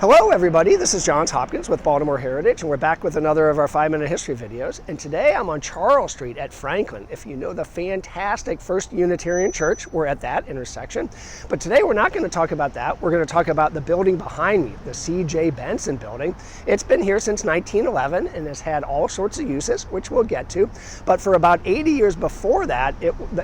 Hello everybody, this is Johns Hopkins with Baltimore Heritage, and we're back with another of our 5-minute history videos. And today I'm on Charles Street at Franklin. If you know the fantastic First Unitarian Church, we're at that intersection. But today we're not going to talk about that. We're going to talk about the building behind me, the C.J. Benson building. It's been here since 1911 and has had all sorts of uses, which we'll get to. But for about 80 years before that,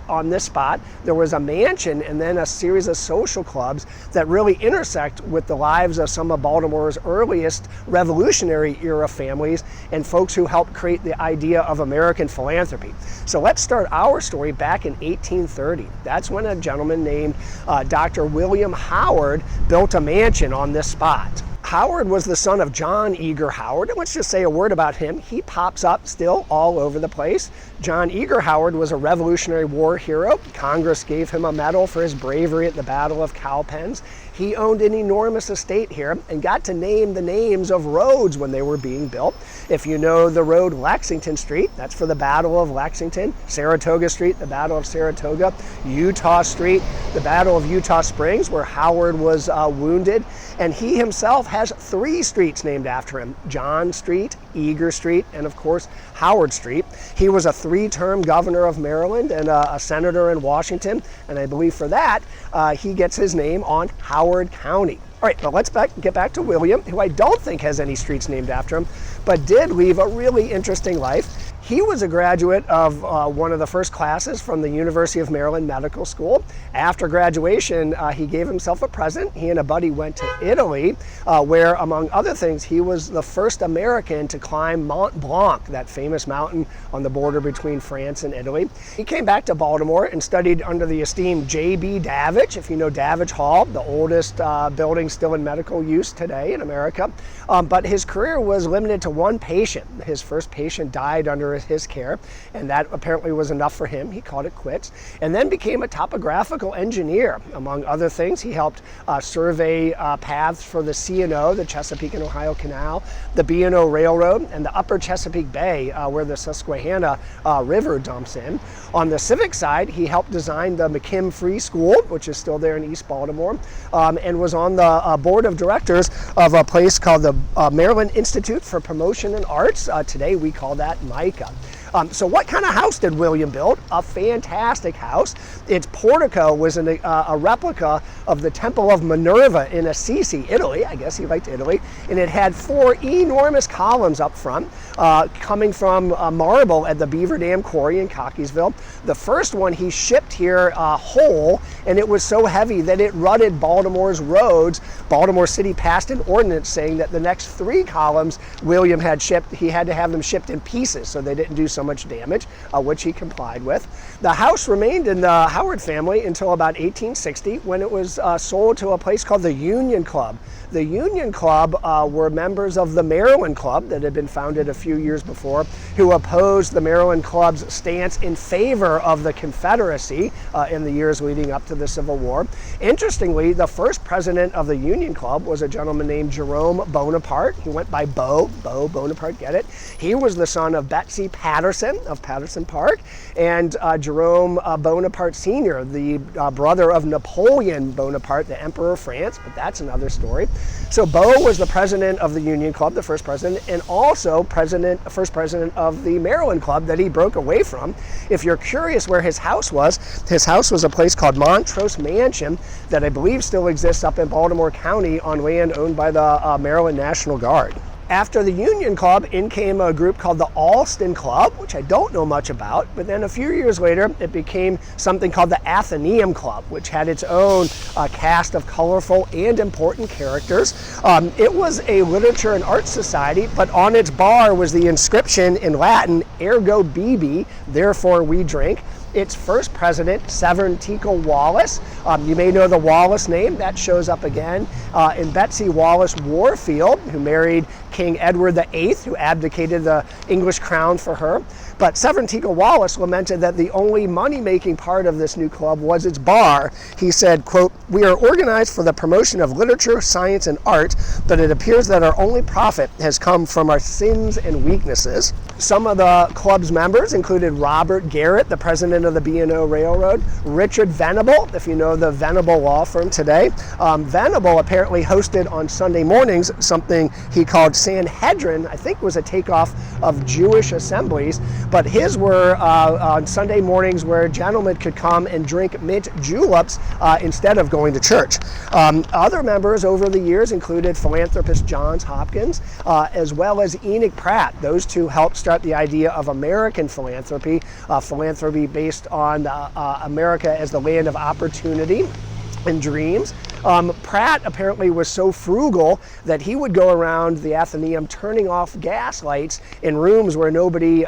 on this spot, there was a mansion and then a series of social clubs that really intersect with the lives of some of Baltimore's earliest revolutionary era families and folks who helped create the idea of American philanthropy. So let's start our story back in 1830. That's when a gentleman named Dr. William Howard built a mansion on this spot. Howard was the son of John Eager Howard, and let's just say a word about him. He pops up still all over the place. John Eager Howard was a Revolutionary War hero. Congress gave him a medal for his bravery at the Battle of Cowpens. He owned an enormous estate here and got to name the names of roads when they were being built. If you know the road Lexington Street, that's for the Battle of Lexington. Saratoga Street, the Battle of Saratoga. Utah Street, the Battle of Utah Springs, where Howard was wounded. And he himself has 3 streets named after him: John Street, Eager Street, and of course Howard Street. He was a 3-term governor of Maryland and a senator in Washington, and I believe for that he gets his name on Howard County. All right, but let's get back to William, who I don't think has any streets named after him, but did leave a really interesting life. He was a graduate of one of the first classes from the University of Maryland Medical School. After graduation, he gave himself a present. He and a buddy went to Italy, where, among other things, he was the first American to climb Mont Blanc, that famous mountain on the border between France and Italy. He came back to Baltimore and studied under the esteemed J.B. Davidge, if you know Davidge Hall, the oldest building still in medical use today in America. But his career was limited to one patient. His first patient died under his care, and that apparently was enough for him. He called it quits, and then became a topographical engineer. Among other things, he helped survey paths for the C&O, the Chesapeake and Ohio Canal, the B&O Railroad, and the upper Chesapeake Bay, where the Susquehanna River dumps in. On the civic side, he helped design the McKim Free School, which is still there in East Baltimore, and was on the board of directors of a place called the Maryland Institute for Promotion and Arts. Today we call that MICA. So what kind of house did William build? A fantastic house. Its portico was a replica of the Temple of Minerva in Assisi, Italy. I guess he liked Italy. And it had 4 enormous columns up front, coming from marble at the Beaver Dam Quarry in Cockeysville. The first one he shipped here whole, and it was so heavy that it rutted Baltimore's roads. Baltimore City passed an ordinance saying that the next 3 columns William had shipped, he had to have them shipped in pieces so they didn't do so much damage, which he complied with. The house remained in the Howard family until about 1860, when it was sold to a place called the Union Club. The Union Club were members of the Maryland Club that had been founded a few years before, who opposed the Maryland Club's stance in favor of the Confederacy in the years leading up to the Civil War. Interestingly, the first president of the Union Club was a gentleman named Jerome Bonaparte. He went by Bo Bonaparte, get it? He was the son of Betsy Patterson of Patterson Park, and Jerome Bonaparte Sr., the brother of Napoleon Bonaparte, the Emperor of France, but that's another story. So Bo was the president of the Union Club, the first president, and also first president of the Maryland Club that he broke away from. If you're curious where his house was a place called Montrose Mansion that I believe still exists up in Baltimore County on land owned by the Maryland National Guard. After the Union Club, in came a group called the Alston Club, which I don't know much about, but then a few years later, it became something called the Athenaeum Club, which had its own cast of colorful and important characters. It was a literature and art society, but on its bar was the inscription in Latin, Ergo Bibi, therefore we drink. Its first president, Severn Teakle Wallace. You may know the Wallace name, that shows up again. And Betsy Wallace Warfield, who married King Edward VIII, who abdicated the English crown for her. But Severn Teakle Wallace lamented that the only money-making part of this new club was its bar. He said, quote, "We are organized for the promotion of literature, science, and art, but it appears that our only profit has come from our sins and weaknesses." Some of the club's members included Robert Garrett, the president of the B&O Railroad, Richard Venable, if you know the Venable law firm today. Venable apparently hosted on Sunday mornings something he called Sanhedrin, I think was a takeoff of Jewish assemblies, but his were on Sunday mornings where gentlemen could come and drink mint juleps instead of going to church. Other members over the years included philanthropist Johns Hopkins, as well as Enoch Pratt. Those two helped start the idea of American philanthropy, philanthropy based on America as the land of opportunity and dreams. Pratt apparently was so frugal that he would go around the Athenaeum turning off gas lights in rooms where nobody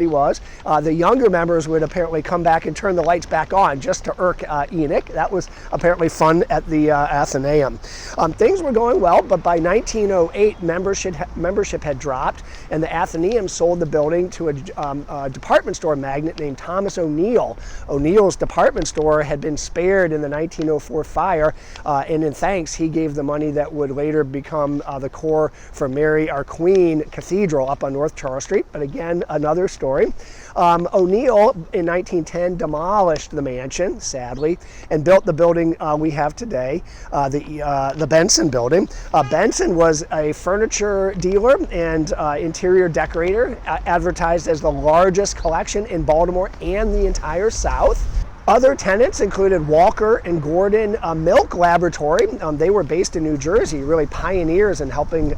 was. The younger members would apparently come back and turn the lights back on just to irk Enoch. That was apparently fun at the Athenaeum. Things were going well, but by 1908 membership had dropped, and the Athenaeum sold the building to a department store magnate named Thomas O'Neill. O'Neill's department store had been spared in the 1904 fire, and in thanks, he gave the money that would later become the core for Mary, our Queen Cathedral up on North Charles Street. But again, another story. O'Neill in 1910 demolished the mansion, sadly, and built the building we have today, the Benson building. Benson was a furniture dealer and interior decorator, advertised as the largest collection in Baltimore and the entire South. Other tenants included Walker and Gordon Milk Laboratory. They were based in New Jersey, really pioneers in helping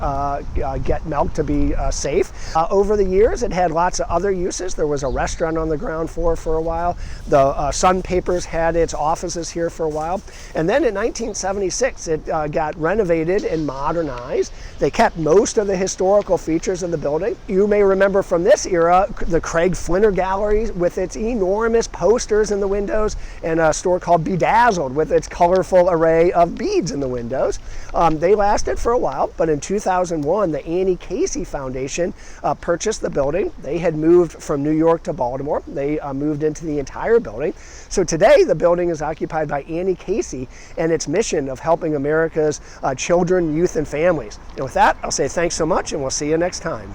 get milk to be safe. Over the years, it had lots of other uses. There was a restaurant on the ground floor for a while. The Sun Papers had its offices here for a while. And then in 1976, it got renovated and modernized. They kept most of the historical features of the building. You may remember from this era, the Craig Flinner Gallery with its enormous posters in the windows, and a store called Bedazzled with its colorful array of beads in the windows. They lasted for a while, but in 2001, the Annie Casey Foundation purchased the building. They had moved from New York to Baltimore. They moved into the entire building. So today, the building is occupied by Annie Casey and its mission of helping America's children, youth, and families. And with that, I'll say thanks so much, and we'll see you next time.